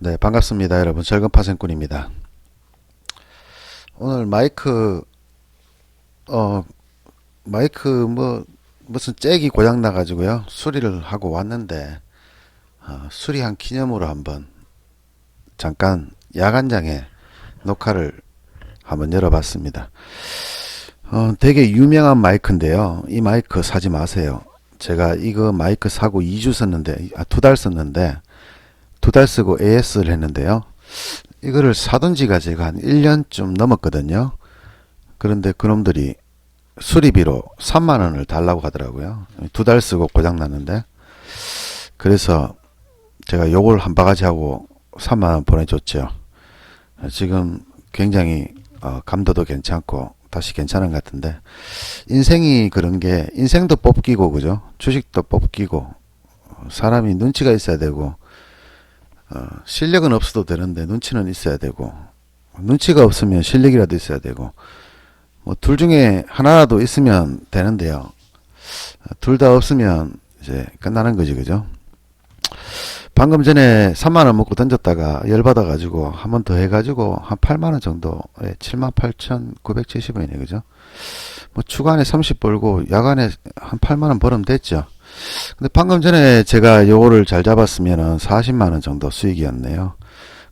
네, 반갑습니다, 여러분. 절금 파생꾼입니다. 오늘 어, 마이크 무슨 잭이 고장 나가지고요. 수리를 하고 왔는데, 수리한 기념으로 한번 잠깐 야간장에 녹화를 한번 열어봤습니다. 되게 유명한 마이크인데요. 이 마이크 사지 마세요. 제가 이거 마이크 사고 2주 썼는데, 2달 썼는데, 2달 쓰고 AS를 했는데요. 이거를 사둔 지가 제가 한 1년쯤 넘었거든요. 그런데 그놈들이 수리비로 3만원을 달라고 하더라고요. 2달 쓰고 고장났는데. 그래서 제가 요걸 한 바가지 하고 3만원 보내줬죠. 지금 굉장히 감도도 괜찮고 다시 괜찮은 것 같은데, 인생이 그런 게, 인생도 뽑기고 그죠? 주식도 뽑기고, 사람이 눈치가 있어야 되고, 실력은 없어도 되는데 눈치는 있어야 되고, 눈치가 없으면 실력이라도 있어야 되고, 뭐 둘 중에 하나라도 있으면 되는데요. 둘 다 없으면 이제 끝나는 거지, 그죠? 방금 전에 3만원 먹고 던졌다가 열받아 가지고 한 번 더 해가지고 한 8만원 정도, 78,970원이네, 그죠? 뭐 주간에 30 벌고 야간에 한 8만원 벌으면 됐죠. 근데 방금 전에 제가 요거를 잘 잡았으면은 40만원 정도 수익이었네요.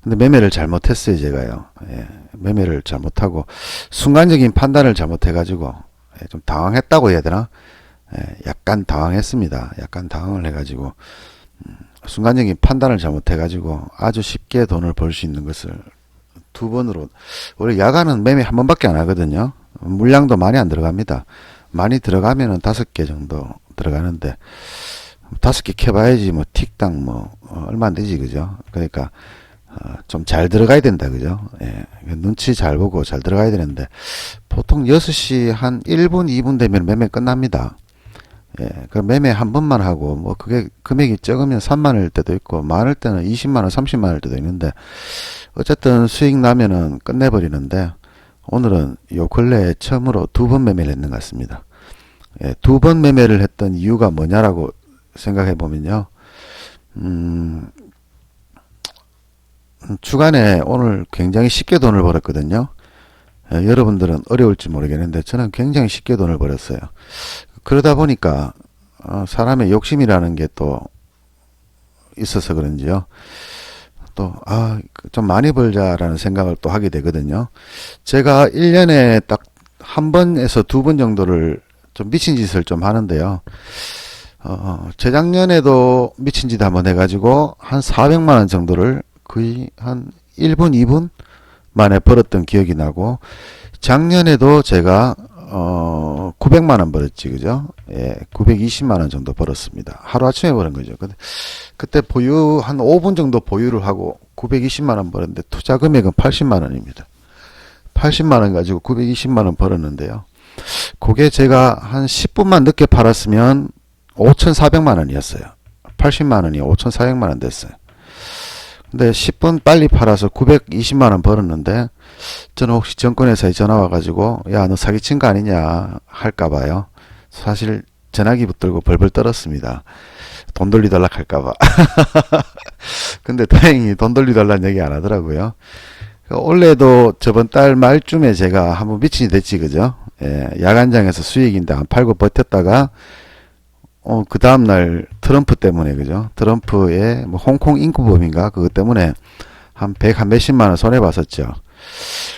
근데 매매를 잘못했어요, 제가요. 매매를 잘못하고 순간적인 판단을 잘못해가지고 좀 당황했다고 해야 되나? 약간 당황했습니다. 약간 당황을 해가지고 순간적인 판단을 잘못해가지고 아주 쉽게 돈을 벌 수 있는 것을 두 번으로, 원래 야간은 매매 한 번밖에 안 하거든요. 물량도 많이 안 들어갑니다. 많이 들어가면은 5개 정도 들어가는데, 5개 캐봐야지 뭐 틱당 얼마 안 되지, 그죠? 그러니까 좀 잘 들어가야 된다, 그죠? 눈치 잘 보고 잘 들어가야 되는데, 보통 6시 한 1분 2분 되면 매매 끝납니다. 그 매매 한 번만 하고, 뭐 그게 금액이 적으면 3만원일 때도 있고 많을 때는 20만원 30만원일 때도 있는데, 어쨌든 수익 나면은 끝내버리는데, 오늘은 요 근래에 처음으로 2번 매매를 했는 것 같습니다. 2번 매매를 했던 이유가 뭐냐라고 생각해 보면요. 주간에 오늘 굉장히 쉽게 돈을 벌었거든요. 여러분들은 어려울지 모르겠는데 저는 굉장히 쉽게 돈을 벌었어요. 그러다 보니까 사람의 욕심이라는 게 또 있어서 그런지요. 또 좀 많이 벌자라는 생각을 또 하게 되거든요. 제가 1년에 딱 한 번에서 2번 정도를 좀 미친 짓을 좀 하는데요. 재작년에도 미친 짓 한번 해가지고 한 400만원 정도를 거의 한 1분, 2분 만에 벌었던 기억이 나고, 작년에도 제가 900만원 벌었지, 그죠? 920만원 정도 벌었습니다. 하루아침에 버는 거죠. 근데 그때 한 5분 정도 보유를 하고 920만원 벌었는데, 투자 금액은 80만원입니다. 80만원 가지고 920만원 벌었는데요. 그게 제가 한 10분만 늦게 팔았으면 5,400만원이었어요. 80만원이 5,400만원 됐어요. 근데 10분 빨리 팔아서 920만원 벌었는데, 저는 혹시 정권회사에 전화 와가지고 야, 너 사기친 거 아니냐 할까봐요. 사실 전화기 붙들고 벌벌 떨었습니다. 돈 돌리달라 할까봐. 근데 다행히 돈 돌리달라는 얘기 안 하더라고요. 원래도 저번 달 말쯤에 제가 한번 미친이 됐지, 그죠? 야간장에서 수익인데 안 팔고 버텼다가 그 다음날 트럼프 때문에, 그죠? 트럼프의 뭐 홍콩 인구범인가 그것 때문에 한 100, 한 몇십만원 손해봤었죠.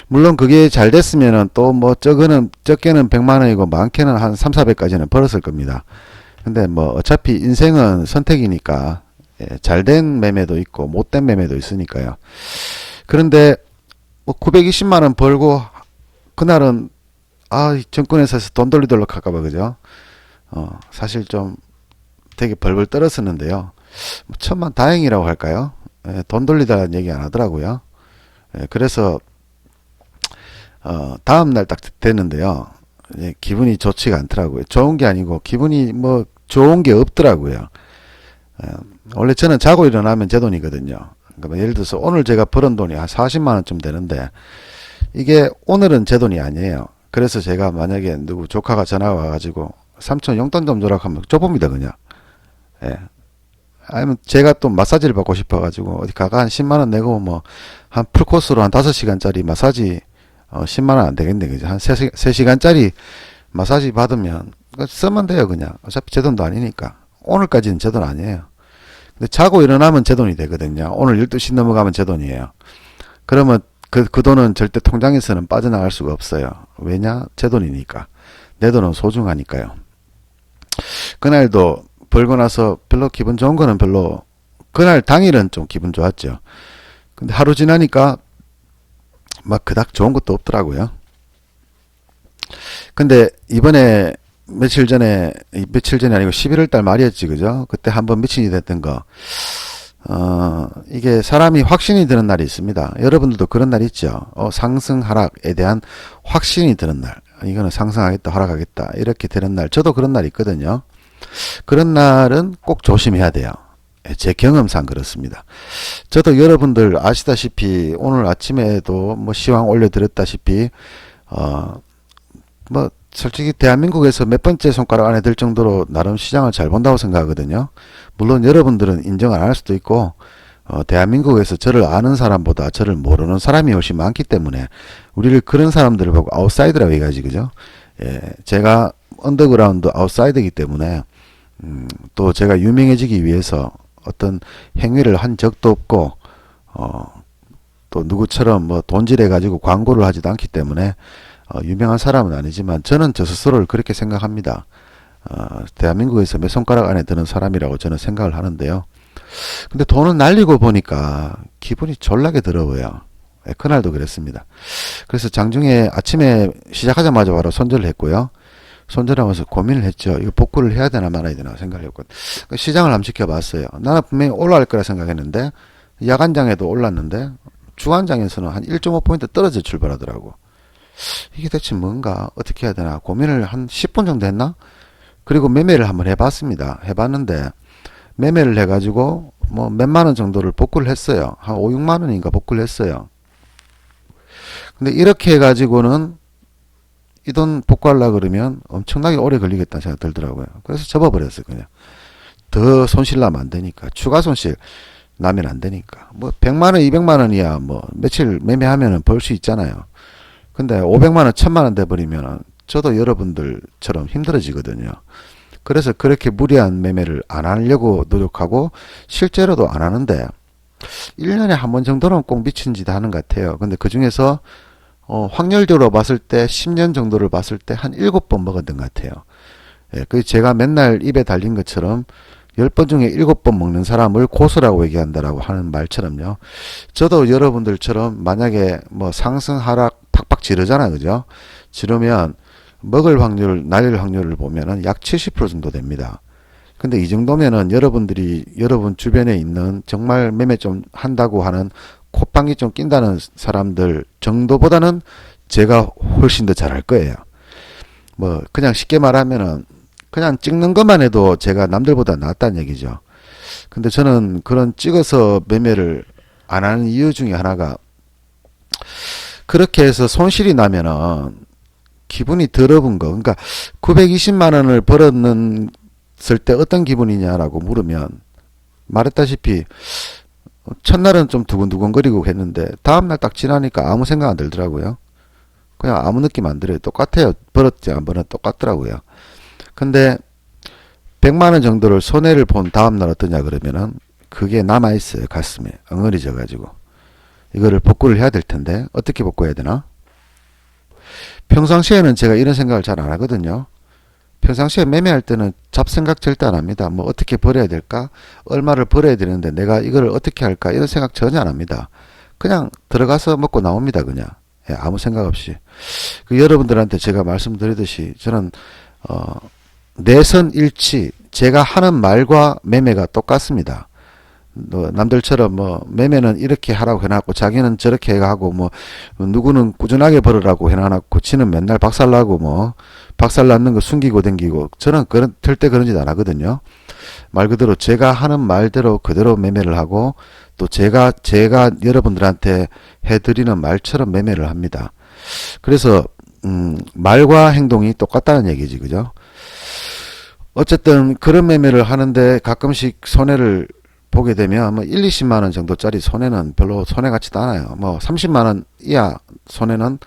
물론 그게 잘 됐으면은 또 뭐 적게는 100만원이고 많게는 한 3, 400까지는 벌었을 겁니다. 근데 뭐 어차피 인생은 선택이니까, 잘된 매매도 있고 못된 매매도 있으니까요. 그런데 뭐 920만원 벌고 그날은 정권회사에서 돈 돌리도록 할까봐, 그죠? 사실 좀 되게 벌벌 떨었었는데요. 뭐 천만 다행이라고 할까요? 돈 돌리다는 얘기 안 하더라고요. 그래서 다음날 딱 됐는데요. 기분이 좋지가 않더라고요. 좋은 게 아니고 기분이 뭐 좋은 게 없더라고요. 원래 저는 자고 일어나면 제 돈이거든요. 그러니까 예를 들어서 오늘 제가 벌은 돈이 한 40만원쯤 되는데, 이게 오늘은 제 돈이 아니에요. 그래서 제가 만약에 누구 조카가 전화가 와가지고 삼촌 용돈 좀 줘라 하면 줘봅니다, 그냥. 아니면 제가 또 마사지를 받고 싶어가지고 어디 가가 한 10만원 내고 뭐 한 풀코스로 한 5시간짜리 마사지 10만원 안 되겠네. 그죠? 한 3시간짜리 마사지 받으면 쓰면 돼요. 그냥 어차피 제 돈도 아니니까. 오늘까지는 제 돈 아니에요. 근데 자고 일어나면 제 돈이 되거든요. 오늘 12시 넘어가면 제 돈이에요. 그러면 그 돈은 절대 통장에서는 빠져나갈 수가 없어요. 왜냐? 제 돈이니까. 내 돈은 소중하니까요. 그날도 벌고 나서 별로 기분 좋은 거는 별로, 그날 당일은 좀 기분 좋았죠. 근데 하루 지나니까 막 그닥 좋은 것도 없더라고요. 근데 이번에 며칠 전에 아니고 11월 달 말이었지, 그죠? 그때 한번 미친이 됐던 거. 이게 사람이 확신이 드는 날이 있습니다. 여러분들도 그런 날 있죠? 상승, 하락에 대한 확신이 드는 날. 이거는 상승하겠다, 하락하겠다. 이렇게 되는 날. 저도 그런 날 있거든요. 그런 날은 꼭 조심해야 돼요. 제 경험상 그렇습니다. 저도 여러분들 아시다시피 오늘 아침에도 뭐 시황 올려드렸다시피, 뭐, 솔직히 대한민국에서 몇 번째 손가락 안에 들 정도로 나름 시장을 잘 본다고 생각하거든요. 물론 여러분들은 인정을 안 할 수도 있고, 대한민국에서 저를 아는 사람보다 저를 모르는 사람이 훨씬 많기 때문에 우리를 그런 사람들을 보고 아웃사이더라고 해가지, 그죠? 예, 제가 언더그라운드 아웃사이더이기 때문에, 또 제가 유명해지기 위해서 어떤 행위를 한 적도 없고, 또 누구처럼 뭐 돈질해가지고 광고를 하지도 않기 때문에, 유명한 사람은 아니지만 저는 저 스스로를 그렇게 생각합니다. 대한민국에서 몇 손가락 안에 드는 사람이라고 저는 생각을 하는데요. 근데 돈을 날리고 보니까 기분이 졸라게 더러워요. 예, 그날도 그랬습니다. 그래서 장중에 아침에 시작하자마자 바로 손절을 했고요. 손절하면서 고민을 했죠. 이거 복구를 해야 되나 말아야 되나 생각을 했고, 시장을 한번 지켜봤어요. 나는 분명히 올라갈 거라 생각했는데, 야간장에도 올랐는데 주간장에서는 한 1.5포인트 떨어져 출발하더라고. 이게 대체 뭔가 어떻게 해야 되나 고민을 한 10분 정도 했나? 그리고 매매를 한번 해봤습니다. 해봤는데 매매를 해가지고 뭐 몇만 원 정도를 복구를 했어요. 한 5, 6만 원인가 복구를 했어요. 근데 이렇게 해가지고는 이 돈 복구하려고 그러면 엄청나게 오래 걸리겠다는 생각이 들더라고요. 그래서 접어버렸어요. 그냥 더 손실 나면 안 되니까, 추가 손실 나면 안 되니까. 뭐 100만 원 200만 원이야 뭐 며칠 매매하면 벌 수 있잖아요. 근데 500만 원 1000만 원 돼버리면 저도 여러분들처럼 힘들어지거든요. 그래서 그렇게 무리한 매매를 안 하려고 노력하고 실제로도 안 하는데 1년에 한 번 정도는 꼭 미친 짓 하는 것 같아요. 근데 그 중에서 확률적으로 봤을 때 10년 정도를 봤을 때 한 7번 먹었던 것 같아요. 예, 그 제가 맨날 입에 달린 것처럼 10번 중에 7번 먹는 사람을 고수라고 얘기한다라고 하는 말처럼요. 저도 여러분들처럼 만약에 뭐 상승 하락 팍팍 지르잖아요. 그죠? 지르면 먹을 확률, 날릴 확률을 보면은 약 70% 정도 됩니다. 근데 이 정도면은 여러분들이 여러분 주변에 있는 정말 매매 좀 한다고 하는 콧방귀 좀 낀다는 사람들 정도보다는 제가 훨씬 더 잘할 거예요. 뭐 그냥 쉽게 말하면은 그냥 찍는 것만 해도 제가 남들보다 낫다는 얘기죠. 근데 저는 그런 찍어서 매매를 안 하는 이유 중에 하나가, 그렇게 해서 손실이 나면은 기분이 더러운 거. 그러니까 920만 원을 벌었을 때 어떤 기분이냐라고 물으면, 말했다시피 첫날은 좀 두근두근거리고 했는데 다음날 딱 지나니까 아무 생각 안 들더라고요. 그냥 아무 느낌 안 들어요. 똑같아요. 벌었지 안 벌었지 똑같더라고요. 근데 100만 원 정도를 손해를 본 다음날 어떠냐 그러면은 그게 남아있어요. 가슴에 엉어리져 가지고 이거를 복구를 해야 될 텐데 어떻게 복구해야 되나? 평상시에는 제가 이런 생각을 잘 안 하거든요. 평상시에 매매할 때는 잡생각 절대 안 합니다. 뭐 어떻게 벌어야 될까? 얼마를 벌어야 되는데 내가 이걸 어떻게 할까? 이런 생각 전혀 안 합니다. 그냥 들어가서 먹고 나옵니다. 그냥. 예, 아무 생각 없이. 그 여러분들한테 제가 말씀드리듯이 저는 내선일치, 제가 하는 말과 매매가 똑같습니다. 남들처럼 뭐 매매는 이렇게 하라고 해놨고 자기는 저렇게 하고 뭐 누구는 꾸준하게 벌으라고 해놔놓고 지는 맨날 박살나고 뭐 박살났는 거 숨기고 댕기고, 저는 절대 그런 짓 안 하거든요. 말 그대로 제가 하는 말대로 그대로 매매를 하고 또 제가 여러분들한테 해드리는 말처럼 매매를 합니다. 그래서 말과 행동이 똑같다는 얘기지, 그죠? 어쨌든 그런 매매를 하는데 가끔씩 손해를 보게 되면 뭐 1, 20만 원 정도짜리 손해는 별로 손해 같지도 않아요. 뭐 30만 원 이하 손해는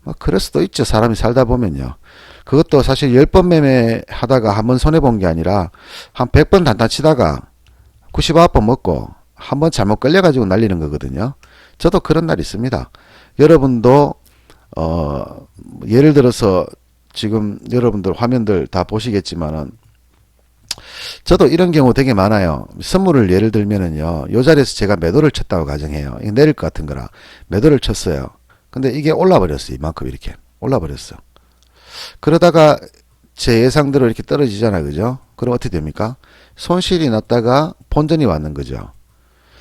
뭐 그럴 수도 있죠. 사람이 살다 보면요. 그것도 사실 10번 매매 하다가 한 번 손해 본 게 아니라 한 100번 단타 치다가 99번 먹고 한 번 잘못 걸려가지고 날리는 거거든요. 저도 그런 날 있습니다. 여러분도 예를 들어서 지금 여러분들 화면들 다 보시겠지만은 저도 이런 경우 되게 많아요. 선물을 예를 들면은요. 요 자리에서 제가 매도를 쳤다고 가정해요. 이게 내릴 것 같은 거라 매도를 쳤어요. 근데 이게 올라버렸어요. 이만큼 이렇게 올라버렸어. 그러다가 제 예상대로 이렇게 떨어지잖아요. 그죠? 그럼 어떻게 됩니까? 손실이 났다가 본전이 왔는 거죠.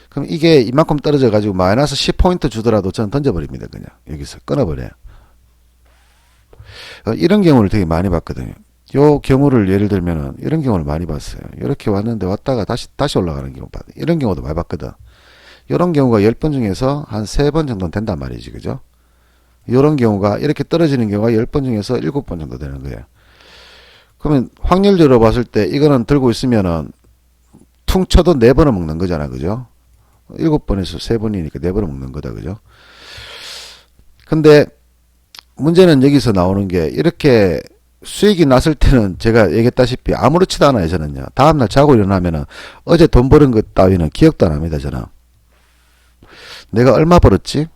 그럼 이게 이만큼 떨어져 가지고 마이너스 10포인트 주더라도 저는 던져버립니다. 그냥 여기서 끊어버려요. 이런 경우를 되게 많이 봤거든요. 요 경우를 예를 들면은 이런 경우를 많이 봤어요. 이렇게 왔는데 왔다가 다시 올라가는 경우 봤 이런 경우도 많이 봤거든. 이런 경우가 10번 중에서 한 3번 정도는 된단 말이지. 그죠? 이런 경우가 이렇게 떨어지는 경우가 10번 중에서 7번 정도 되는 거예요. 그러면 확률적으로 봤을 때 이거는 들고 있으면은 퉁 쳐도 4번을 먹는 거잖아. 그죠? 7번에서 3번이니까 4번을 먹는 거다. 그죠? 근데 문제는 여기서 나오는 게 이렇게 수익이 났을 때는 제가 얘기했다시피 아무렇지도 않아요. 저는요. 다음날 자고 일어나면은 어제 돈 버는 것 따위는 기억도 안 합니다. 저는. 내가 얼마 벌었지?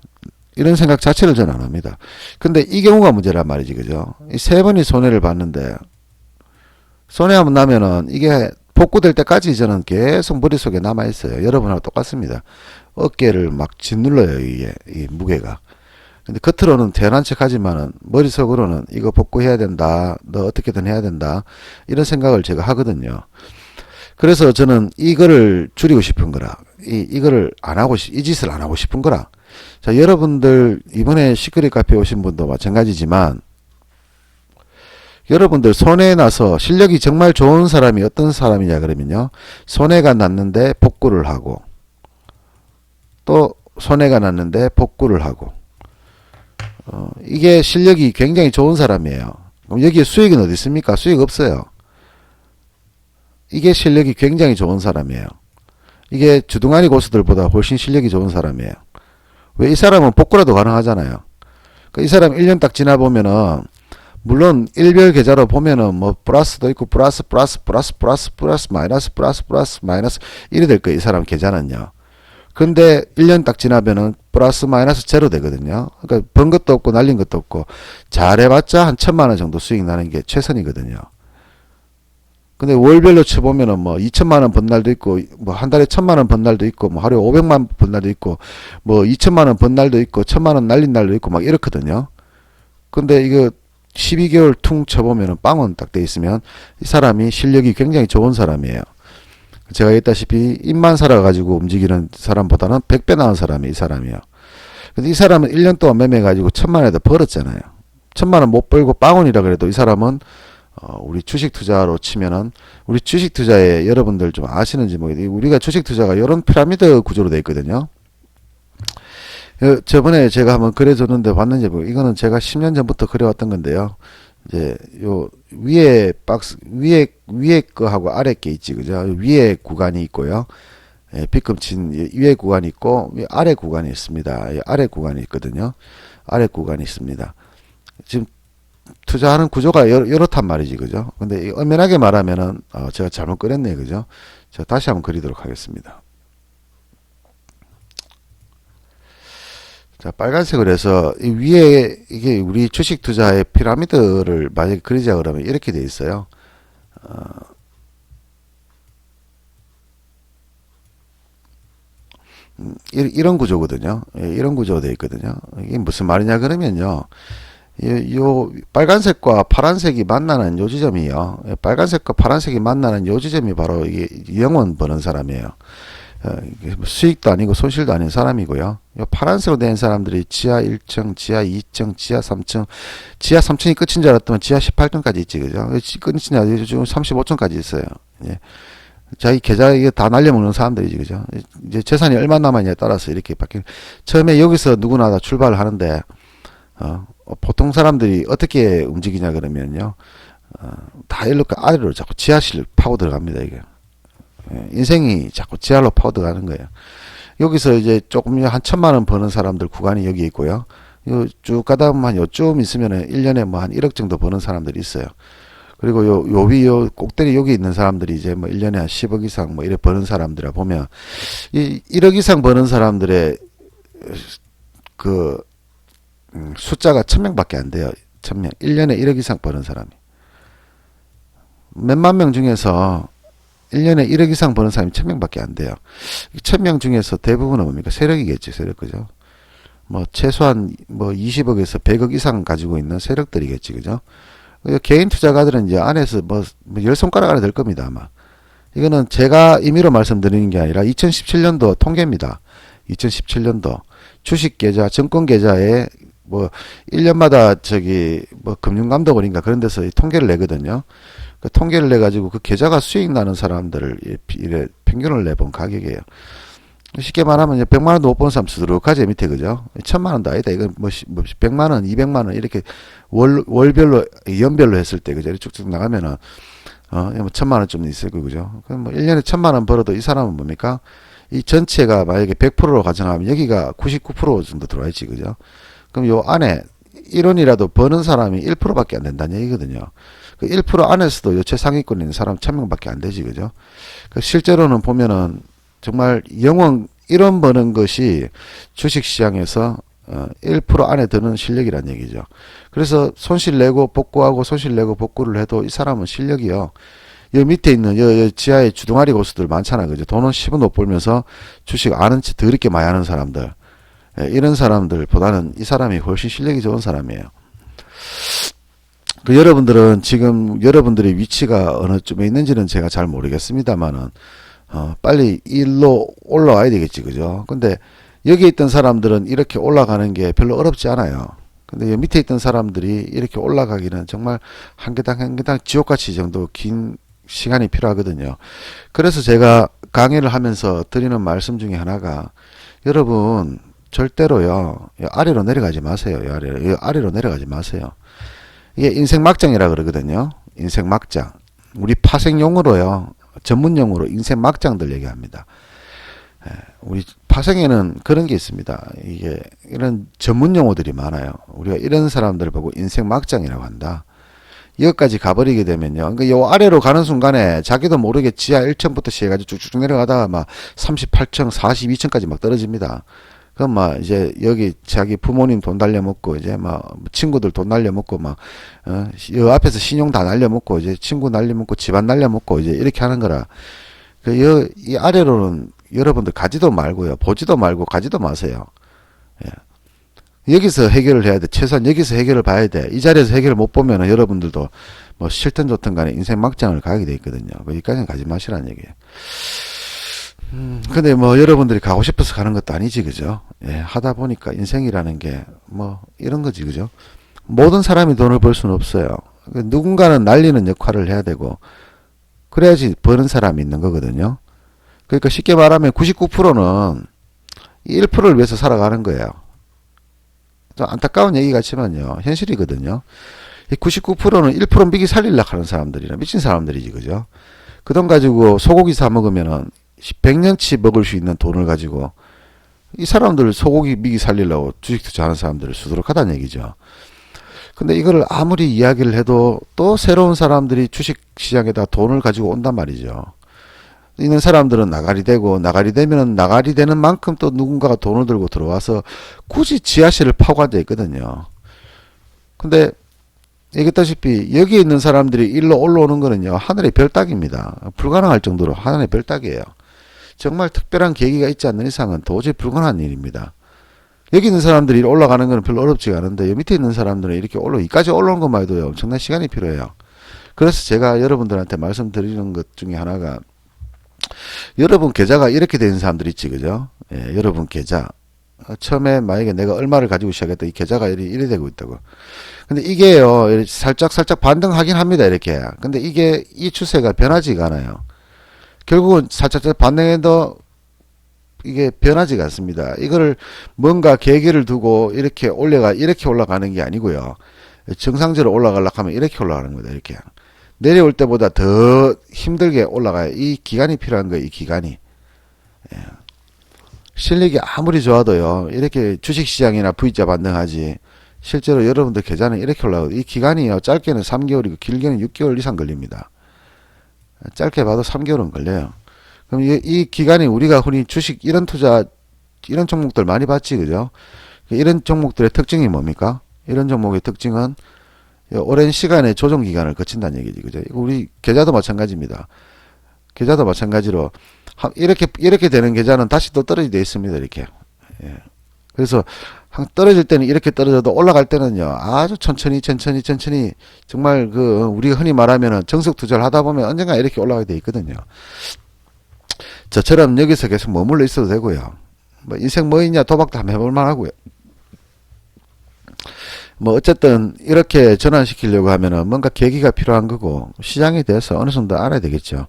이런 생각 자체를 저는 안 합니다. 근데 이 경우가 문제란 말이지. 그죠? 이 3번이 손해를 봤는데 손해하면 나면은 이게 복구될 때까지 저는 계속 머릿속에 남아있어요. 여러분하고 똑같습니다. 어깨를 막 짓눌러요. 이게 이 무게가. 근데 겉으로는 태어난 척 하지만은 머릿속으로는 이거 복구해야 된다. 너 어떻게든 해야 된다. 이런 생각을 제가 하거든요. 그래서 저는 이거를 줄이고 싶은 거라. 이거를 안 하고 이 짓을 안 하고 싶은 거라. 자, 여러분들 이번에 시크릿 카페 오신 분도 마찬가지지만 여러분들 손해 나서 실력이 정말 좋은 사람이 어떤 사람이냐 그러면요. 손해가 났는데 복구를 하고 또 손해가 났는데 복구를 하고 이게 실력이 굉장히 좋은 사람이에요. 그럼 여기에 수익은 어디 있습니까? 수익 없어요. 이게 실력이 굉장히 좋은 사람이에요. 이게 주둥아리 고수들보다 훨씬 실력이 좋은 사람이에요. 왜? 이 사람은 복구라도 가능하잖아요. 이 사람 1년 딱 지나보면은 물론 일별 계좌로 보면은 뭐 플러스도 있고 플러스 마이너스 이래 될 거예요. 이 사람 계좌는요. 근데 1년 딱 지나면은 플러스 마이너스 제로 되거든요. 그러니까 번 것도 없고 날린 것도 없고 잘해봤자 한 1,000만 원 정도 수익 나는 게 최선이거든요. 근데 월별로 쳐보면은 뭐 2,000만 원 번 날도 있고 뭐 한 달에 1,000만 원 번 날도 있고 뭐 하루에 500만 원 번 날도 있고 뭐 2,000만 원 번 날도 있고 1,000만 원 날린 날도 있고 막 이렇거든요. 근데 이거 12개월 퉁 쳐보면은 빵원 딱 돼 있으면 이 사람이 실력이 굉장히 좋은 사람이에요. 제가 얘기했다시피 입만 살아가지고 움직이는 사람보다는 100배 나은 사람이 이 사람이에요. 근데 이 사람은 1년 동안 매매해가지고 1,000만 원에다 벌었잖아요. 1,000만 원 못 벌고 빵원이라 그래도 이 사람은 우리 주식 투자로 치면은 우리 주식 투자에 여러분들 좀 아시는지 모르겠는데 우리가 주식 투자가 이런 피라미드 구조로 되어 있거든요. 저번에 제가 한번 그려줬는데 봤는지 모르겠어요. 이거는 제가 10년 전부터 그려왔던 건데요. 이제 요 위에 박스 위에 거하고 아래 게 있지 그죠? 위에 구간이 있고요. 예, B급 친 위에 구간이 있고 아래 구간이 있습니다. 예, 아래 구간이 있거든요. 아래 구간이 있습니다. 지금 투자하는 구조가 이렇단 말이지 그죠? 근데 엄연하게 말하면은 제가 잘못 그렸네 그죠? 제가 다시 한번 그리도록 하겠습니다. 자, 빨간색으로 해서 이 위에 이게 우리 주식 투자의 피라미드를 만약에 그리자 그러면 이렇게 돼 있어요. 이런 구조거든요. 예, 이런 구조가 되어 있거든요. 이게 무슨 말이냐 그러면요. 요 빨간색과 파란색이 만나는 요 지점이요. 빨간색과 파란색이 만나는 요 지점이 바로 이게 영원 버는 사람이에요. 수익도 아니고 손실도 아닌 사람이고요. 요 파란색으로 된 사람들이 지하 1층, 지하 2층, 지하 3층, 지하 3층이 끝인 줄 알았더니 지하 18층까지 있지, 그죠? 끝이 아니고 지금 35층까지 있어요. 예. 자기 계좌 이게 다 날려먹는 사람들이지, 그죠? 이제 재산이 얼마 남았냐에 따라서 이렇게 바뀌는. 처음에 여기서 누구나 다 출발을 하는데, 보통 사람들이 어떻게 움직이냐 그러면요. 다 일로 아래로 자꾸 지하실 파고 들어갑니다. 이게 인생이 자꾸 지하로 파고 들어가는 거예요. 여기서 이제 조금 한 1,000만 원 버는 사람들 구간이 여기 있고요. 쭉 가다 보면 한 요쯤 있으면은 1년에 뭐 한 1억 정도 버는 사람들이 있어요. 그리고 요 꼭대기 여기 있는 사람들이 이제 뭐 1년에 한 10억 이상 뭐 이래 버는 사람들이라 보면 이 1억 이상 버는 사람들의 그 숫자가 1,000명밖에 안 돼요. 1,000명. 1년에 1억 이상 버는 사람이. 몇만 명 중에서 1년에 1억 이상 버는 사람이 1,000명밖에 안 돼요. 1,000명 중에서 대부분은 뭡니까? 세력이겠지, 세력, 그죠? 뭐, 최소한 뭐 20억에서 100억 이상 가지고 있는 세력들이겠지, 그죠? 개인 투자가들은 이제 안에서 뭐, 열 손가락 안에 들 겁니다, 아마. 이거는 제가 임의로 말씀드리는 게 아니라 2017년도 통계입니다. 2017년도 주식 계좌, 증권 계좌에 뭐 1년마다 뭐 금융감독원인가 그런 데서 통계를 내거든요. 그 통계를 내 가지고 그 계좌가 수익 나는 사람들을 이래 평균을 내본 가격이에요. 쉽게 말하면 100만 원도 못 버는 사람 수두룩하지 밑에, 그죠? 1,000만 원도 아니다. 이건 뭐 100만 원, 200만 원 이렇게 월별로 연별로 했을 때, 그죠? 쭉쭉 나가면은 뭐 1,000만 원쯤 있을 거고, 그죠? 그럼 뭐 1년에 1,000만 원 벌어도 이 사람은 뭡니까? 이 전체가 만약에 100%로 가정하면 여기가 99% 정도 들어와 있지, 그죠? 그럼 요 안에 1원이라도 버는 사람이 1%밖에 안 된다는 얘기거든요. 그 1% 안에서도 요 최상위권에 있는 사람 1,000명밖에 안 되지, 그죠? 그 실제로는 보면은 정말 영원 1원 버는 것이 주식시장에서 1% 안에 드는 실력이란 얘기죠. 그래서 손실 내고 복구하고 손실 내고 복구를 해도 이 사람은 실력이요. 여기 밑에 있는 여 지하에 주둥아리 고수들 많잖아, 그죠? 돈은 10원 못 벌면서 주식 아는 체 더럽게 많이 하는 사람들. 이런 사람들보다는 이 사람이 훨씬 실력이 좋은 사람이에요. 그 여러분들은 지금 여러분들의 위치가 어느 쯤에 있는지는 제가 잘 모르겠습니다만은 빨리 일로 올라와야 되겠지, 그죠? 근데 여기 있던 사람들은 이렇게 올라가는 게 별로 어렵지 않아요. 근데 여기 밑에 있던 사람들이 이렇게 올라가기는 정말 한 계단 한 계단 지옥같이 정도 긴 시간이 필요하거든요. 그래서 제가 강의를 하면서 드리는 말씀 중에 하나가, 여러분 절대로요 아래로 내려가지 마세요. 아래로 내려가지 마세요. 이게 인생 막장이라 그러거든요. 인생 막장. 우리 파생 용어로요, 전문용어로 인생 막장들 얘기합니다. 우리 파생에는 그런 게 있습니다. 이게 이런 전문 용어들이 많아요. 우리가 이런 사람들을 보고 인생 막장이라고 한다. 여기까지 가버리게 되면요, 그러니까 요 아래로 가는 순간에 자기도 모르게 지하 1층부터 시해가지고 쭉쭉 내려가다가 막 38층, 42층까지 막 떨어집니다. 그럼 막 이제 여기 자기 부모님 돈 날려먹고 이제 막 친구들 돈 날려먹고 막 여 앞에서 신용 다 날려먹고 이제 친구 날려먹고 집안 날려먹고 이제 이렇게 하는 거라. 이 아래로는 여러분들 가지도 말고요, 보지도 말고 가지도 마세요. 예. 여기서 해결을 해야 돼. 최소한 여기서 해결을 봐야 돼. 이 자리에서 해결을 못 보면은 여러분들도 뭐 싫든 좋든 간에 인생 막장을 가게 돼 있거든요. 여기까지는 가지 마시라는 얘기예요. 근데 뭐 여러분들이 가고 싶어서 가는 것도 아니지, 그죠? 예, 하다 보니까 인생이라는 게 뭐 이런 거지, 그죠? 모든 사람이 돈을 벌 수는 없어요. 누군가는 날리는 역할을 해야 되고 그래야지 버는 사람이 있는 거거든요. 그러니까 쉽게 말하면 99%는 1%를 위해서 살아가는 거예요. 좀 안타까운 얘기 같지만요, 현실이거든요. 99%는 1% 미기 살리려고 하는 사람들이라 미친 사람들이지, 그죠? 그 돈 가지고 소고기 사 먹으면은 100년치 먹을 수 있는 돈을 가지고 이 사람들 소고기 미기 살리려고 주식 투자하는 사람들을 수두룩하다는 얘기죠. 근데 이거를 아무리 이야기를 해도 또 새로운 사람들이 주식 시장에다 돈을 가지고 온단 말이죠. 있는 사람들은 나가리 되고, 나가리 되면은 나가리 되는 만큼 또 누군가가 돈을 들고 들어와서 굳이 지하실을 파고 앉아 있거든요. 근데 얘기했다시피 여기에 있는 사람들이 일로 올라오는 거는요, 하늘의 별 따기입니다. 불가능할 정도로 하늘의 별 따기예요. 정말 특별한 계기가 있지 않는 이상은 도저히 불가능한 일입니다. 여기 있는 사람들이 올라가는 건 별로 어렵지가 않은데, 여기 밑에 있는 사람들은 이렇게 여기까지 올라오는 것만 해도요, 엄청난 시간이 필요해요. 그래서 제가 여러분들한테 말씀드리는 것 중에 하나가, 여러분 계좌가 이렇게 되는 사람들 있지, 그죠? 예, 여러분 계좌. 처음에 만약에 내가 얼마를 가지고 시작했다, 이 계좌가 이래 되고 있다고. 근데 이게요, 살짝 반등하긴 합니다, 이렇게. 근데 이 추세가 변하지가 않아요. 결국은 살짝 반등해도 이게 변하지가 않습니다. 이거를 뭔가 계기를 두고 이렇게 올라가는 게 아니고요. 정상적으로 올라가려고 하면 이렇게 올라가는 거다. 이렇게. 내려올 때보다 더 힘들게 올라가요. 이 기간이 필요한 거예요. 이 기간이. 예. 실력이 아무리 좋아도요. 이렇게 주식시장이나 V자 반등하지. 실제로 여러분들 계좌는 이렇게 올라가요. 이 기간이요. 짧게는 3개월이고 길게는 6개월 이상 걸립니다. 짧게 봐도 3개월은 걸려요. 그럼 이 기간이 우리가 흔히 주식 이런 투자 이런 종목들 많이 봤지, 그죠? 이런 종목들의 특징이 뭡니까? 이런 종목의 특징은 오랜 시간의 조정 기간을 거친다는 얘기지, 그죠? 우리 계좌도 마찬가지입니다. 계좌도 마찬가지로 이렇게 되는 계좌는 다시 또 떨어지게 되어 있습니다, 이렇게. 예. 그래서 떨어질 때는 이렇게 떨어져도 올라갈 때는요, 아주 천천히 정말 우리가 흔히 말하면은 정석 투자를 하다 보면 언젠가 이렇게 올라가게 돼 있거든요. 저처럼 여기서 계속 머물러 있어도 되고요. 뭐 인생 뭐 있냐 도박도 한번 해볼 만하고요. 뭐 어쨌든 이렇게 전환시키려고 하면은 뭔가 계기가 필요한 거고 시장에 대해서 어느 정도 알아야 되겠죠.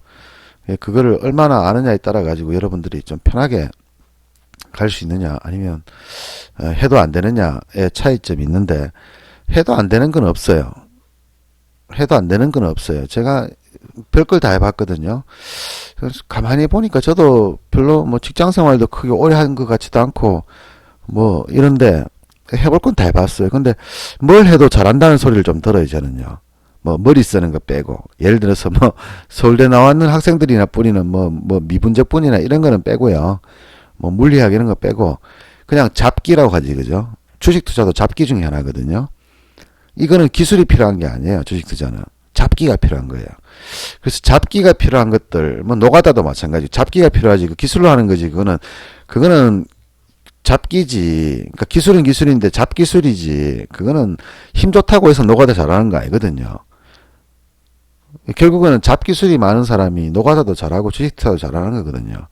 그거를 얼마나 아느냐에 따라 가지고 여러분들이 좀 편하게 갈 수 있느냐 아니면 해도 안 되느냐의 차이점이 있는데 해도 안 되는 건 없어요. 해도 안 되는 건 없어요. 제가 별걸 다 해봤거든요. 그래서 가만히 보니까 저도 별로 뭐 직장 생활도 크게 오래 한 것 같지도 않고 뭐 이런데 해볼 건 다 해봤어요. 근데 뭘 해도 잘한다는 소리를 좀 들어요, 저는요. 뭐 머리 쓰는 거 빼고 예를 들어서 뭐 서울대 나왔는 학생들이나 뿐이는 뭐 미분적분이나 이런 거는 빼고요. 뭐 물리학 이런 거 빼고 그냥 잡기라고 하지, 그죠? 주식 투자도 잡기 중에 하나거든요. 이거는 기술이 필요한 게 아니에요. 주식 투자는 잡기가 필요한 거예요. 그래서 잡기가 필요한 것들, 뭐 노가다도 마찬가지. 잡기가 필요하지. 그 기술로 하는 거지. 그거는 잡기지. 그러니까 기술은 기술인데 잡기술이지. 그거는 힘 좋다고 해서 노가다 잘하는 거 아니거든요. 결국은 잡기술이 많은 사람이 노가다도 잘하고 주식 투자도 잘하는 거거든요.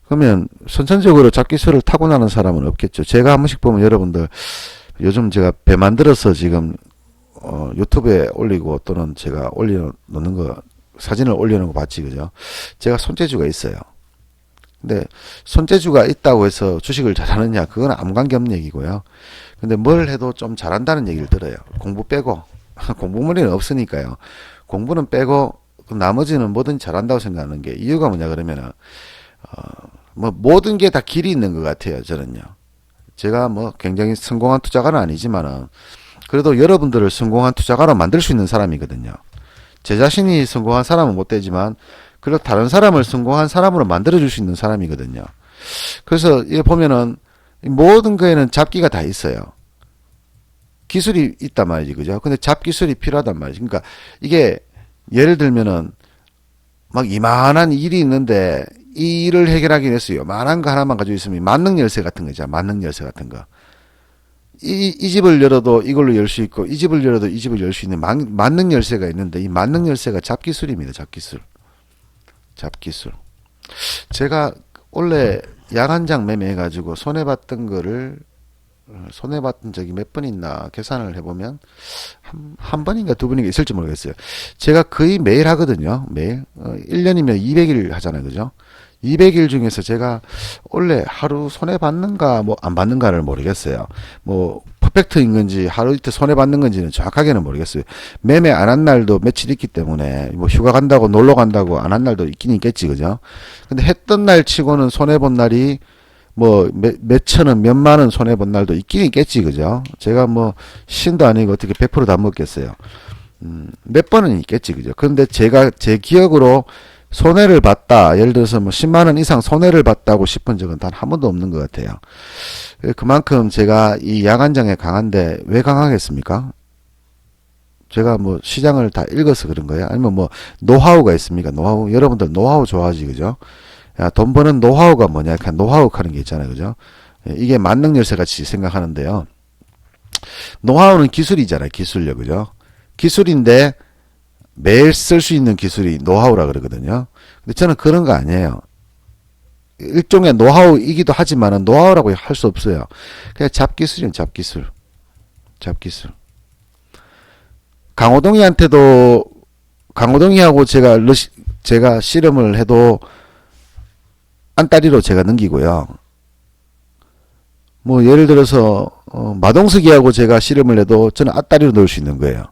그러면 선천적으로 잡기술을 타고나는 사람은 없겠죠. 제가 한 번씩 보면 여러분들 요즘 제가 배 만들어서 지금 유튜브에 올리고 또는 제가 올려놓는 거 사진을 올려놓은 거 봤지, 그죠? 제가 손재주가 있어요. 근데 손재주가 있다고 해서 주식을 잘하느냐 그건 아무 관계없는 얘기고요. 근데 뭘 해도 좀 잘한다는 얘기를 들어요. 공부 빼고 공부머리는 없으니까요. 공부는 빼고 나머지는 뭐든 잘한다고 생각하는 게 이유가 뭐냐 그러면은 뭐 모든 게 다 길이 있는 것 같아요. 저는요. 제가 뭐 굉장히 성공한 투자가는 아니지만은 그래도 여러분들을 성공한 투자가로 만들 수 있는 사람이거든요. 제 자신이 성공한 사람은 못 되지만 그래도 다른 사람을 성공한 사람으로 만들어줄 수 있는 사람이거든요. 그래서 이게 보면은 모든 거에는 잡기가 다 있어요. 기술이 있단 말이지, 그죠? 근데 잡기술이 필요하단 말이지. 그러니까 이게 예를 들면은 막 이만한 일이 있는데 이 일을 해결하기 위해서 요만한 거 하나만 가지고 있으면 만능 열쇠 같은 거죠. 만능 열쇠 같은 거. 이 집을 열어도 이걸로 열 수 있고 이 집을 열어도 이 집을 열 수 있는 만능 열쇠가 있는데 이 만능 열쇠가 잡기술입니다. 잡기술. 제가 원래 야간장 매매해가지고 손해봤던 거를 손해봤던 적이 몇 번 있나 계산을 해보면 한 번인가 두 번인가 있을지 모르겠어요. 제가 거의 매일 하거든요. 매일 1년이면 200일 하잖아요. 그죠? 200일 중에서 제가 원래 하루 손해받는가 뭐 안 받는가를 모르겠어요. 뭐 퍼펙트인 건지 하루 이틀 손해받는 건지는 정확하게는 모르겠어요. 매매 안 한 날도 며칠 있기 때문에 뭐 휴가 간다고 놀러 간다고 안 한 날도 있긴 있겠지, 그죠? 근데 했던 날 치고는 손해본 날이 뭐 몇 천원 몇만 원 손해본 날도 있긴 있겠지, 그죠? 제가 뭐 신도 아니고 어떻게 100%다 먹겠어요. 몇 번은 있겠지, 그죠? 그런데 제가 제 기억으로 손해를 봤다. 예를 들어서 뭐 10만 원 이상 손해를 봤다고 싶은 적은 단 한 번도 없는 것 같아요. 그만큼 제가 이 야간장에 강한데 왜 강하겠습니까? 제가 뭐 시장을 다 읽어서 그런 거예요? 아니면 뭐 노하우가 있습니까? 노하우. 여러분들 노하우 좋아하지, 그죠? 야, 돈 버는 노하우가 뭐냐? 그냥 노하우 하는 게 있잖아요, 그죠? 이게 만능 열쇠 같이 생각하는데요. 노하우는 기술이잖아요, 기술력, 그죠? 기술인데 매일 쓸 수 있는 기술이 노하우라 그러거든요. 근데 저는 그런 거 아니에요. 일종의 노하우이기도 하지만은 노하우라고 할 수 없어요. 그냥 잡기술이에요, 잡기술. 강호동이하고 제가 씨름을 해도 안따리로 제가 넘기고요. 뭐 예를 들어서 마동석이하고 제가 씨름을 해도 저는 안다리로 넣을 수 있는 거예요.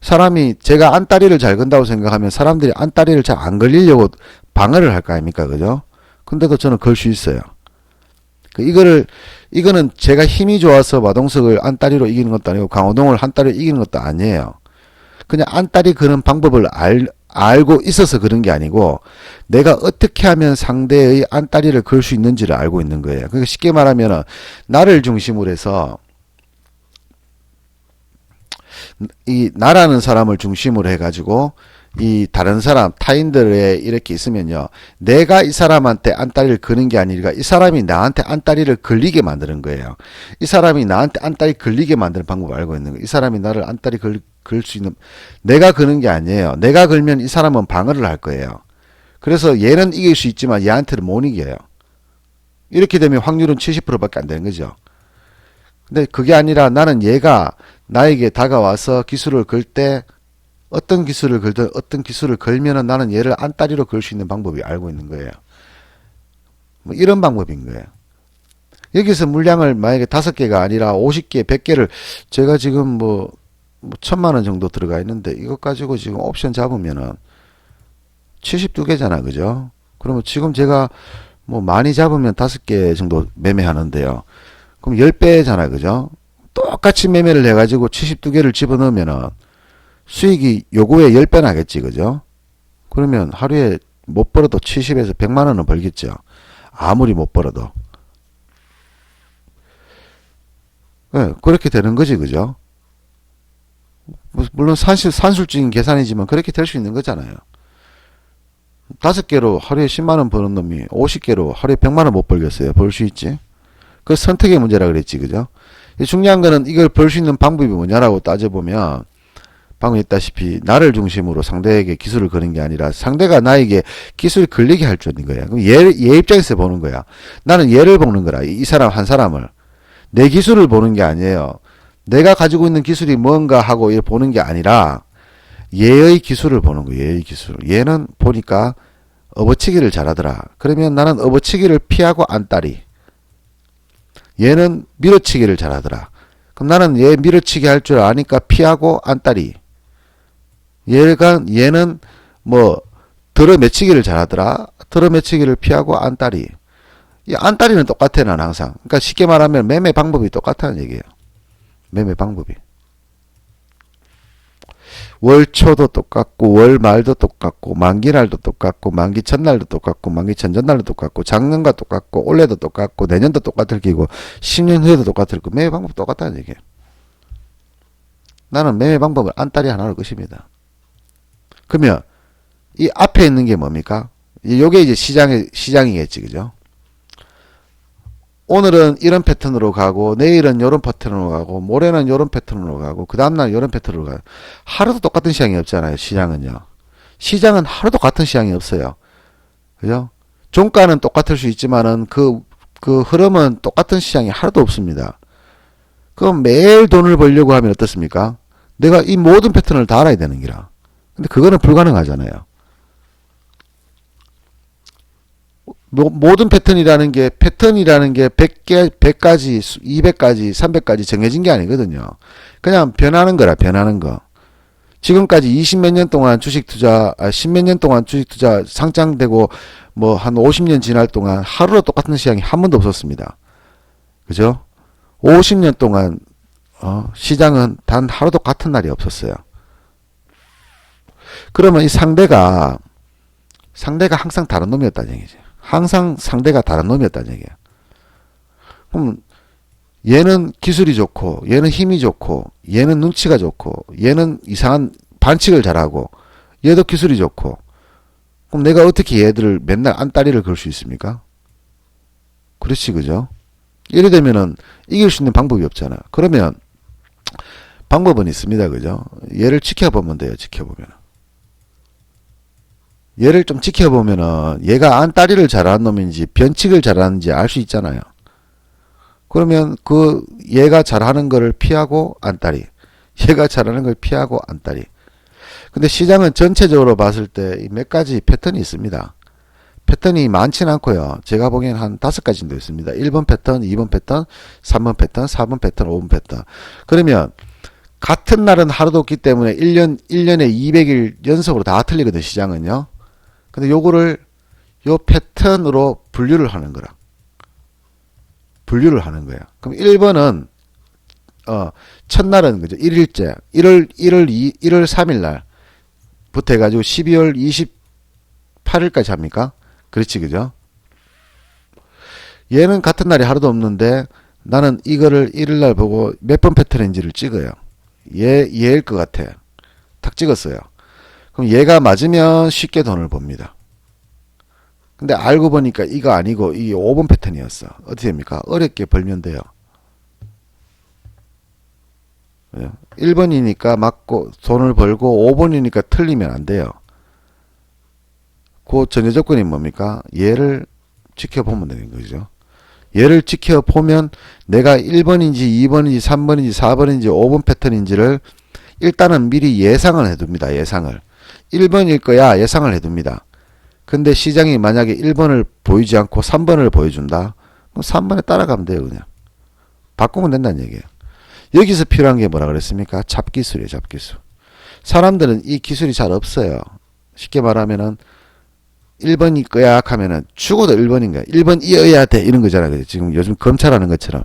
사람이 제가 안다리를 잘 건다고 생각하면 사람들이 안다리를 잘 안 걸리려고 방어를 할 거 아닙니까? 그죠? 근데도 저는 걸 수 있어요. 이거는 제가 힘이 좋아서 마동석을 안다리로 이기는 것도 아니고 강호동을 한다리로 이기는 것도 아니에요. 그냥 안다리 그는 방법을 알고 있어서 그런 게 아니고 내가 어떻게 하면 상대의 안다리를 걸 수 있는지를 알고 있는 거예요. 그러니까 쉽게 말하면 나를 중심으로 해서 이 나라는 사람을 중심으로 해가지고 이 다른 사람 타인들에 이렇게 있으면요, 내가 이 사람한테 안다리를 거는 게 아니라 이 사람이 나한테 안다리를 걸리게 만드는 거예요. 이 사람이 나한테 안다리 걸리게 만드는 방법을 알고 있는 거예요. 이 사람이 나를 안다리 걸 수 있는, 내가 거는 게 아니에요. 내가 걸면 이 사람은 방어를 할 거예요. 그래서 얘는 이길 수 있지만 얘한테는 못 이겨요. 이렇게 되면 확률은 70%밖에 안 되는 거죠. 근데 그게 아니라 나는 얘가 나에게 다가와서 기술을 걸 때 어떤 기술을 걸든 어떤 기술을 걸면은 나는 얘를 안다리로 걸 수 있는 방법이 알고 있는 거예요. 뭐 이런 방법인 거예요. 여기서 물량을 만약에 5개가 아니라 50개, 100개를 제가 지금 뭐 1000만 원 정도 들어가 있는데 이것 가지고 지금 옵션 잡으면은 72개잖아. 그죠? 그러면 지금 제가 뭐 많이 잡으면 5개 정도 매매하는데요. 그럼 10배잖아. 그죠? 똑같이 매매를 해가지고 72개를 집어넣으면은 수익이 요거에 10배 나겠지. 그죠? 그러면 하루에 못 벌어도 70에서 100만 원은 벌겠죠. 아무리 못 벌어도. 네, 그렇게 되는 거지. 그죠? 물론 산술적인 계산이지만 그렇게 될 수 있는 거잖아요. 5개로 하루에 10만 원 버는 놈이 50개로 하루에 100만 원 못 벌겠어요. 벌 수 있지. 그 선택의 문제라 그랬지. 그죠? 중요한 거는 이걸 벌 수 있는 방법이 뭐냐라고 따져보면 방금 했다시피 나를 중심으로 상대에게 기술을 거는 게 아니라 상대가 나에게 기술을 걸리게 할 줄 아는 거야. 그럼 얘 입장에서 보는 거야. 나는 얘를 보는 거라. 이 사람 한 사람을. 내 기술을 보는 게 아니에요. 내가 가지고 있는 기술이 뭔가 하고 보는 게 아니라 얘의 기술을 보는 거예요. 얘의 기술. 얘는 보니까 업어치기를 잘하더라. 그러면 나는 업어치기를 피하고 안다리. 얘는 밀어치기를 잘하더라. 그럼 나는 얘 밀어치기 할 줄 아니까 피하고 안다리. 얘는 뭐 들어매치기를 잘하더라. 들어매치기를 피하고 안다리. 이 안다리는 똑같아. 난 항상. 그러니까 쉽게 말하면 매매 방법이 똑같다는 얘기예요. 매매 방법이. 월초도 똑같고 월말도 똑같고 만기날도 똑같고 만기 첫날도 똑같고 만기 전전날도 똑같고 작년과 똑같고 올해도 똑같고 내년도 똑같을 끼고 10년 후에도 똑같을 끼고 매매 방법 똑같다는 얘기예요. 나는 매매 방법을 안다리 하나로 것입니다. 그러면 이 앞에 있는 게 뭡니까? 요게 이제 시장이겠지. 그죠? 오늘은 이런 패턴으로 가고 내일은 이런 패턴으로 가고 모레는 이런 패턴으로 가고 그 다음날 이런 패턴으로 가요. 하루도 똑같은 시장이 없잖아요. 시장은요. 시장은 하루도 같은 시장이 없어요. 그죠? 종가는 똑같을 수 있지만은 그 흐름은 똑같은 시장이 하루도 없습니다. 그럼 매일 돈을 벌려고 하면 어떻습니까? 내가 이 모든 패턴을 다 알아야 되는 기라. 근데 그거는 불가능하잖아요. 모든 패턴이라는 게 100개, 100가지, 200가지, 300가지 정해진 게 아니거든요. 그냥 변하는 거라, 변하는 거. 지금까지 20몇 년 동안 주식 투자, 10몇 년 동안 주식 투자 상장되고 뭐 한 50년 지날 동안 하루로 똑같은 시장이 한 번도 없었습니다. 그죠? 50년 동안 시장은 단 하루도 같은 날이 없었어요. 그러면 이 상대가 항상 다른 놈이었다는 얘기죠. 항상 상대가 다른 놈이었다는 얘기야. 그럼 얘는 기술이 좋고 얘는 힘이 좋고 얘는 눈치가 좋고 얘는 이상한 반칙을 잘하고 얘도 기술이 좋고 그럼 내가 어떻게 얘들을 맨날 안다리를 걸 수 있습니까? 그렇지. 그죠? 이래 되면은 이길 수 있는 방법이 없잖아. 그러면 방법은 있습니다. 그죠? 얘를 지켜보면 돼요. 지켜보면. 얘를 좀 지켜보면은 얘가 안다리를 잘하는 놈인지 변칙을 잘하는지 알 수 있잖아요. 그러면 얘가 잘하는 거를 피하고 안다리, 얘가 잘하는 걸 피하고 안다리. 근데 시장은 전체적으로 봤을 때 몇 가지 패턴이 있습니다. 패턴이 많지는 않고요. 제가 보기엔 한 5가지 정도 있습니다. 1번 패턴, 2번 패턴, 3번 패턴, 4번 패턴, 5번 패턴. 그러면 같은 날은 하루도 없기 때문에 1년에 200일 연속으로 다 틀리거든, 시장은요. 근데 요거를 요 패턴으로 분류를 하는 거라. 분류를 하는 거야. 그럼 1번은 첫날은 그죠. 1일째. 1월 3일 날부터 해가지고 12월 28일까지 합니까? 그렇지, 그죠? 얘는 같은 날이 하루도 없는데 나는 이거를 1일 날 보고 몇 번 패턴인지를 찍어요. 얘일 것 같아. 탁 찍었어요. 그럼 얘가 맞으면 쉽게 돈을 법니다. 근데 알고 보니까 이거 아니고 이게 5번 패턴이었어. 어떻게 됩니까? 어렵게 벌면 돼요. 1번이니까 맞고 돈을 벌고 5번이니까 틀리면 안 돼요. 그 전제 조건이 뭡니까? 얘를 지켜보면 되는 거죠. 얘를 지켜보면 내가 1번인지 2번인지 3번인지 4번인지 5번 패턴인지를 일단은 미리 예상을 해둡니다. 예상을. 1번일 거야 예상을 해둡니다. 근데 시장이 만약에 1번을 보이지 않고 3번을 보여준다. 그럼 3번에 따라가면 돼요. 그냥. 바꾸면 된다는 얘기예요. 여기서 필요한 게 뭐라 그랬습니까? 잡기술이에요. 잡기술. 사람들은 이 기술이 잘 없어요. 쉽게 말하면은 1번일 거야 하면은 죽어도 1번인 거야. 1번이어야 돼 이런 거잖아요. 지금 요즘 검찰하는 것처럼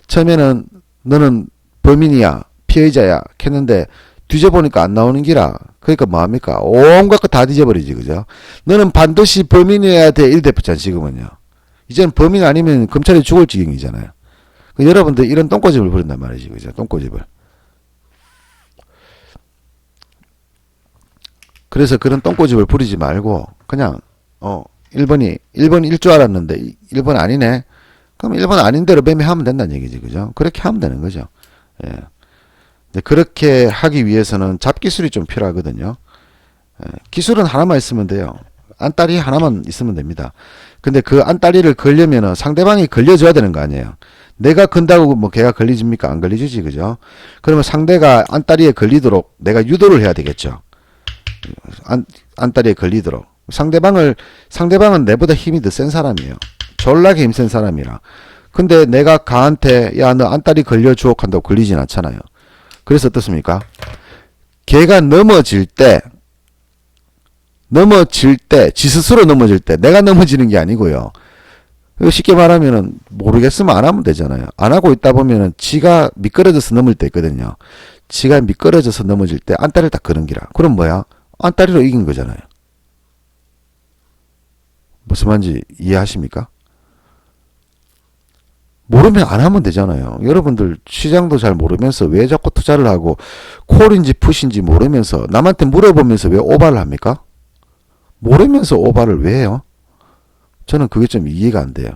처음에는 너는 범인이야 피해자야 했는데 뒤져보니까 안 나오는 기라. 그러니까 뭐합니까? 온갖 거 다 뒤져버리지, 그죠? 너는 반드시 범인이어야 돼. 이래 붙잖아, 지금은요. 이제는 범인 아니면 검찰이 죽을 지경이잖아요. 여러분들 이런 똥꼬집을 부린단 말이지, 그죠? 똥꼬집을. 그래서 그런 똥꼬집을 부리지 말고, 그냥, 1번일 줄 알았는데, 1번 아니네? 그럼 1번 아닌 대로 매매하면 된다는 얘기지, 그죠? 그렇게 하면 되는 거죠. 예. 그렇게 하기 위해서는 잡기술이 좀 필요하거든요. 기술은 하나만 있으면 돼요. 안다리 하나만 있으면 됩니다. 근데 그 안다리를 걸려면은 상대방이 걸려줘야 되는 거 아니에요. 내가 건다고 뭐 걔가 걸리집니까? 안 걸리주지, 그죠? 그러면 상대가 안다리에 걸리도록 내가 유도를 해야 되겠죠. 안다리에 걸리도록. 상대방은 내보다 힘이 더 센 사람이에요. 졸라게 힘센 사람이라. 근데 내가 가한테, 야, 너 안다리 걸려줘 한다고 걸리진 않잖아요. 그래서 어떻습니까? 걔가 넘어질 때, 지 스스로 넘어질 때, 내가 넘어지는 게 아니고요. 쉽게 말하면은, 모르겠으면 안 하면 되잖아요. 안 하고 있다 보면은, 지가 미끄러져서 넘을 때 있거든요. 지가 미끄러져서 넘어질 때, 안다리를 딱 그런 기라. 그럼 뭐야? 안다리로 이긴 거잖아요. 무슨 말인지 이해하십니까? 모르면 안 하면 되잖아요. 여러분들 시장도 잘 모르면서 왜 자꾸 투자를 하고 콜인지 풋인지 모르면서 남한테 물어보면서 왜 오바를 합니까? 모르면서 오바를 왜 해요? 저는 그게 좀 이해가 안 돼요.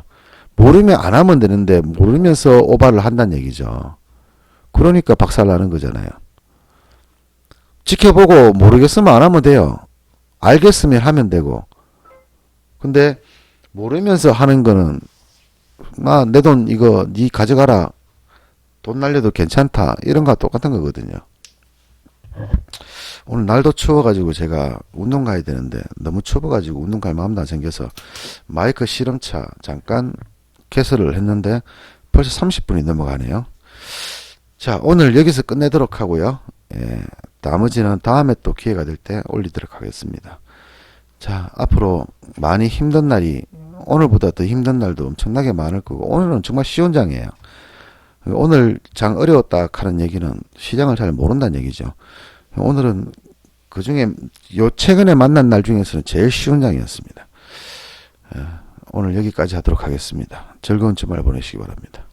모르면 안 하면 되는데 모르면서 오바를 한다는 얘기죠. 그러니까 박살나는 거잖아요. 지켜보고 모르겠으면 안 하면 돼요. 알겠으면 하면 되고. 근데 모르면서 하는 거는 내 돈 이거 니 가져가라. 돈 날려도 괜찮다. 이런 거와 똑같은 거거든요. 오늘 날도 추워가지고 제가 운동 가야 되는데 너무 추워가지고 운동 갈 마음도 안 생겨서 마이크 실험차 잠깐 개설을 했는데 벌써 30분이 넘어가네요. 자, 오늘 여기서 끝내도록 하고요. 예, 나머지는 다음에 또 기회가 될 때 올리도록 하겠습니다. 자, 앞으로 많이 힘든 날이 오늘보다 더 힘든 날도 엄청나게 많을 거고 오늘은 정말 쉬운 장이에요. 오늘 장 어려웠다 하는 얘기는 시장을 잘 모른다는 얘기죠. 오늘은 그 중에 요 최근에 만난 날 중에서는 제일 쉬운 장이었습니다. 오늘 여기까지 하도록 하겠습니다. 즐거운 주말 보내시기 바랍니다.